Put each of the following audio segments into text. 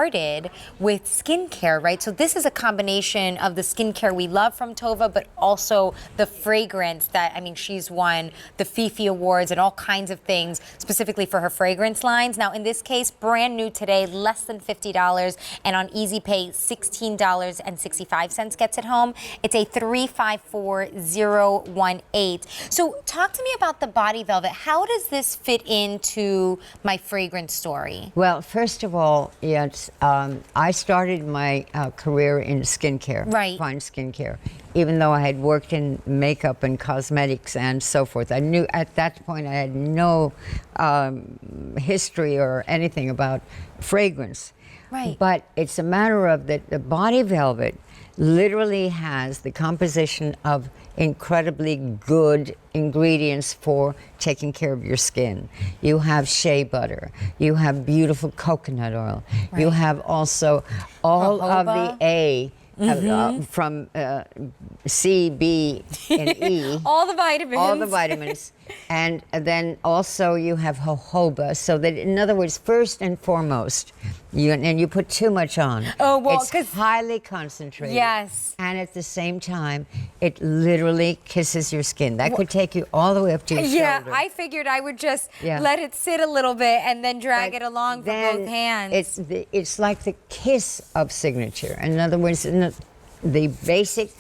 started with skincare, right? So this is a combination of the skincare we love from Tova, but also the fragrance that, I mean, she's won the Fifi Awards and all kinds of things specifically for her fragrance lines. Now, in this case, brand new today, less than $50, and on Easy Pay, $16.65 gets it home. It's a 354018. So talk to me about the Body Velvet. How does this fit into my fragrance story? Well, first of all, yes, I started my career in skincare, fine skincare, even though I had worked in makeup and cosmetics and so forth. I knew at that point I had no history or anything about fragrance. Right. But it's a matter of that the Body Velvet literally has the composition of incredibly good ingredients for taking care of your skin. You have shea butter, you have beautiful coconut oil, you have also all of the A from C, B, and E. All the vitamins. All the vitamins. And then also you have jojoba, so that, in other words, first and foremost, you put too much on. Oh, well, it's highly concentrated. Yes. And at the same time, it literally kisses your skin. That could take you all the way up to your shoulder. Yeah, I figured I would just let it sit a little bit and then drag it along for both hands. It's like the kiss of signature. In other words, the basic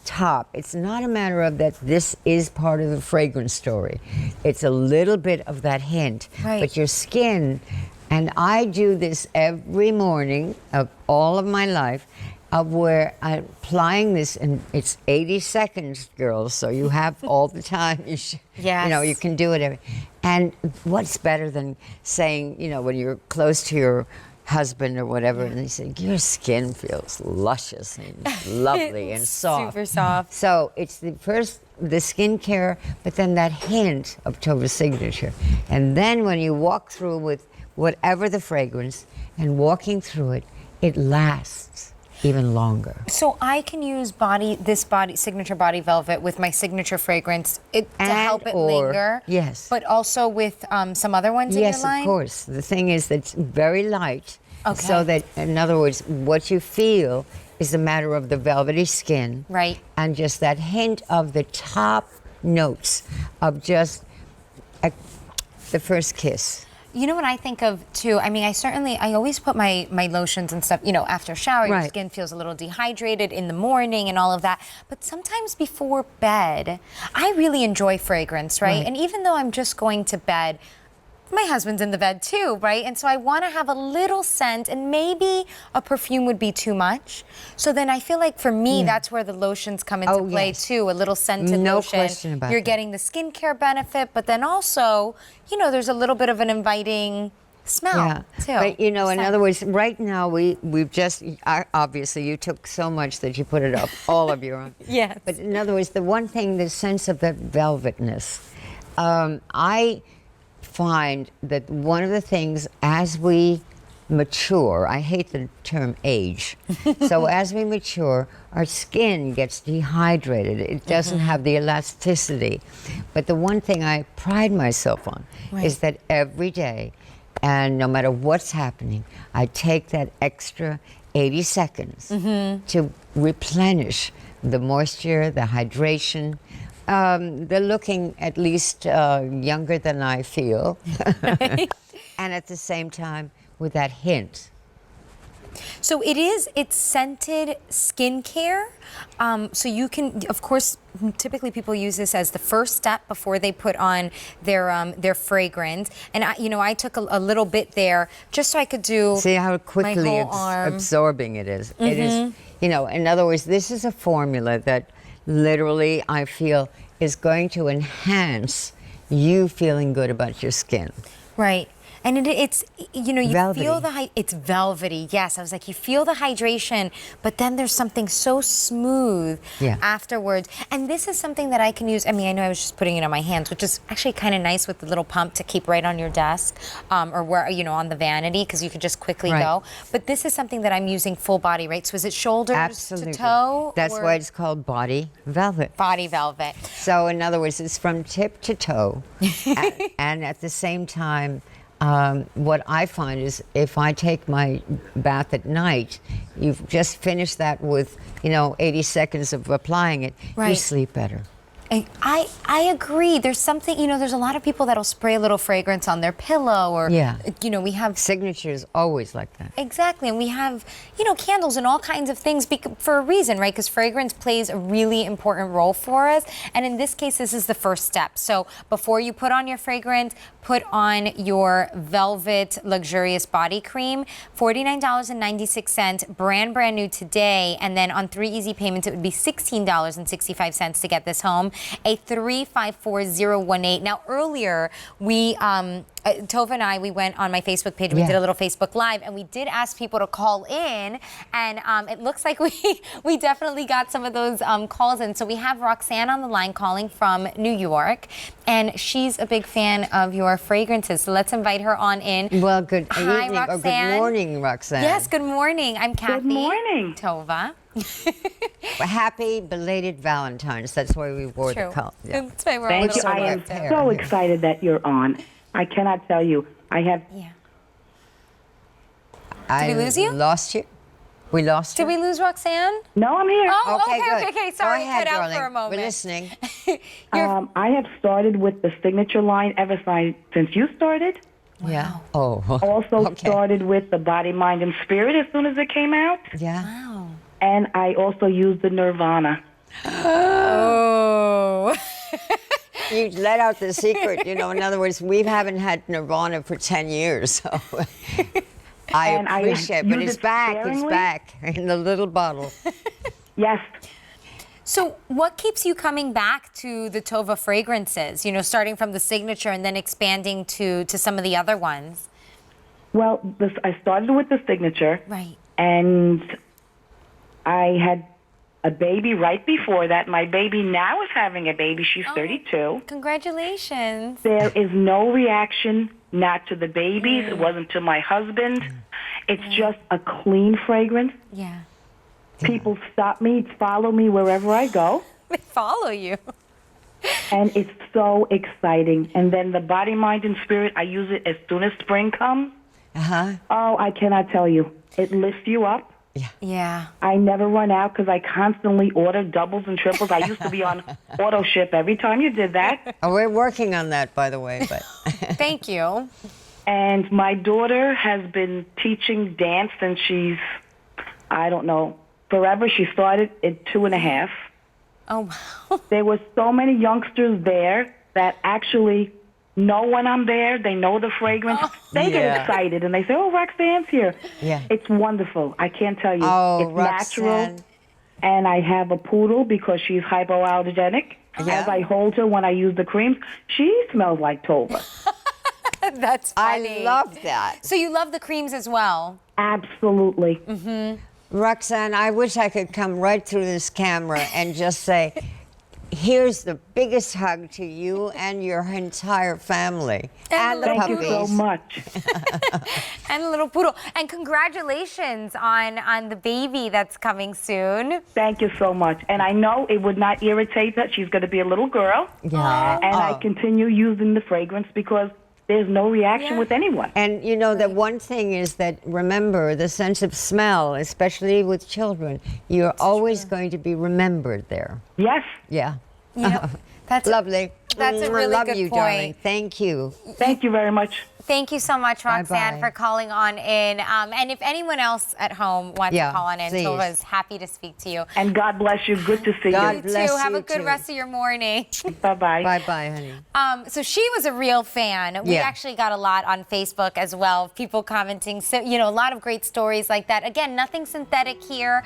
top. It's not a matter of that this is part of the fragrance story. It's a little bit of that hint. Right. But your skin, and I do this every morning of all of my life, of where I'm applying this, and it's 80 seconds, girls, so you have all the time. You know, you can do it. And what's better than saying, you know, when you're close to your husband or whatever, and they say, your skin feels luscious and lovely and soft. Super soft. So it's the skincare, but then that hint of Tova's signature. And then when you walk through with whatever the fragrance, and walking through it, it lasts even longer. So I can use this signature Body Velvet with my signature fragrance to help it linger. Yes. But also with some other ones in your line? Yes, of course. The thing is that it's very light. Okay. So that, in other words, what you feel is a matter of the velvety skin. Right. And just that hint of the top notes of just the first kiss. You know what I think of too? I mean, I always put my lotions and stuff, you know, after a shower, your skin feels a little dehydrated in the morning and all of that. But sometimes before bed, I really enjoy fragrance, right? And even though I'm just going to bed, my husband's in the bed too, right? And so I want to have a little scent, and maybe a perfume would be too much. So then I feel like for me, that's where the lotions come into play too, a little scented lotion. No question about it. You're getting the skincare benefit, but then also, you know, there's a little bit of an inviting smell too. But you know, in other words, right now we've just, obviously you took so much that you put it up, all of your own. Yes. But in other words, the one thing, the sense of that velvetness, I find that one of the things as we mature, I hate the term age, so as we mature, our skin gets dehydrated. It doesn't have the elasticity. But the one thing I pride myself on is that every day, and no matter what's happening, I take that extra 80 seconds to replenish the moisture, the hydration. They're looking at least younger than I feel. And at the same time, with that hint. So it's scented skincare. So you can, of course, typically people use this as the first step before they put on their fragrance. And I took a little bit there just so I could do. See how quickly my whole arm. Absorbing it is. It is, you know, in other words, this is a formula that literally I feel is going to enhance you feeling good about your skin. Right. And it's, you know, you velvety. feel it's velvety. Yes, I was like, you feel the hydration, but then there's something so smooth afterwards. And this is something that I can use. I mean, I know I was just putting it on my hands, which is actually kind of nice with the little pump to keep right on your desk or where, you know, on the vanity, because you could just quickly go. But this is something that I'm using full body, right? So is it shoulders to toe? That's why it's called Body Velvet. Body Velvet. So in other words, it's from tip to toe. And at the same time, what I find is if I take my bath at night, you've just finished that with 80 seconds of applying it, you Right. sleep better. I agree. There's something, there's a lot of people that'll spray a little fragrance on their pillow or, Yeah. We have. Signature is always like that. Exactly. And we have, candles and all kinds of things for a reason, right? Because fragrance plays a really important role for us. And in this case, this is the first step. So before you put on your fragrance, put on your Velvet Luxurious Body Cream, $49.96, brand new today. And then on 3 easy payments, it would be $16.65 to get this home. A 354018. Now, earlier, we, Tova and I, we went on my Facebook page. We did a little Facebook Live, and we did ask people to call in. And it looks like we definitely got some of those calls in. So we have Roxanne on the line calling from New York, and she's a big fan of your fragrances. So let's invite her on in. Well, good Hi, evening or Roxanne. good morning, Roxanne. Yes, good morning. I'm Kathy. Good morning. Tova. Happy belated Valentine's. That's why we wore the color. Yeah. That's why we're a Thank you. little I am prepared. so excited that you're on. I cannot tell you. I have. Yeah. I we lose you? Lost you? We lost Did you? we lose Roxanne? No, I'm here. Oh, good. okay. Sorry, Go ahead, cut out darling. for a moment. We're listening. I have started with the signature line ever since you started. Yeah. Oh. Also Okay. started with the Body, Mind, and Spirit as soon as it came out. Yeah. Wow. And I also used the Nirvana. Oh. You let out the secret. In other words, we haven't had Nirvana for 10 years, so I And I appreciate it. But use it's it back. It's sparingly. back in the little bottle. Yes. So what keeps you coming back to the Tova fragrances, starting from the signature and then expanding to some of the other ones? Well, I started with the signature. Right. And I had a baby right before that. My baby now is having a baby. She's 32. Congratulations. There is no reaction, not to the babies. It wasn't to my husband. It's just a clean fragrance. Yeah. People stop me, follow me wherever I go. They follow you. And it's so exciting. And then the Body, Mind, and Spirit, I use it as soon as spring comes. Uh-huh. Oh, I cannot tell you. It lifts you up. Yeah. I never run out because I constantly order doubles and triples. I used to be on auto ship every time you did that. Oh, we're working on that, by the way. But Thank you. And my daughter has been teaching dance since she's, I don't know, forever. She started at 2.5. Oh, wow. There were so many youngsters there that actually know when I'm there. They know the fragrance. They get excited and they say, "Oh, Roxanne's here." Yeah. It's wonderful. I can't tell you. Oh, it's natural. Roxanne. And I have a poodle because she's hypoallergenic. Yeah. As I hold her when I use the creams, she smells like Tova. That's funny. I love that. So you love the creams as well? Absolutely. Roxanne, I wish I could come right through this camera and just say, here's the biggest hug to you and your entire family. And the Thank puppies. you so much. And a little poodle. And congratulations on the baby that's coming soon. Thank you so much. And I know it would not irritate her. She's going to be a little girl. Yeah. And I continue using the fragrance because there's no reaction with anyone. And the one thing is that, remember, the sense of smell, especially with children, you're always going to be remembered there. Yes. Yeah. That's Lovely. That's a really love good you, point. darling. Thank you. Thank you very much. Thank you so much, Roxanne, Bye-bye. for calling on in. And if anyone else at home wants to call on in, please. Tova is happy to speak to you. And God bless you. Good to see God You bless too. Have you a good too. rest of your morning. you. Bye-bye. Bye-bye, honey. So she was a real fan. We Yeah. actually got a lot on Facebook as well, people commenting. So, a lot of great stories like that. Again, nothing synthetic here.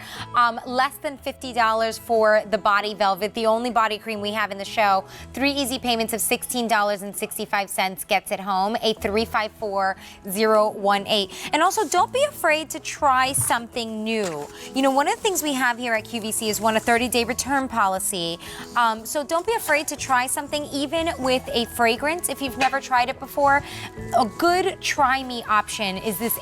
Less than $50 for the Body Velvet, the only body cream we have in the show. 3 easy payments of $16.65 gets it home. A 354018. And also, don't be afraid to try something new. One of the things we have here at QVC is a 30-day return policy. So don't be afraid to try something, even with a fragrance. If you've never tried it before, a good try me option is this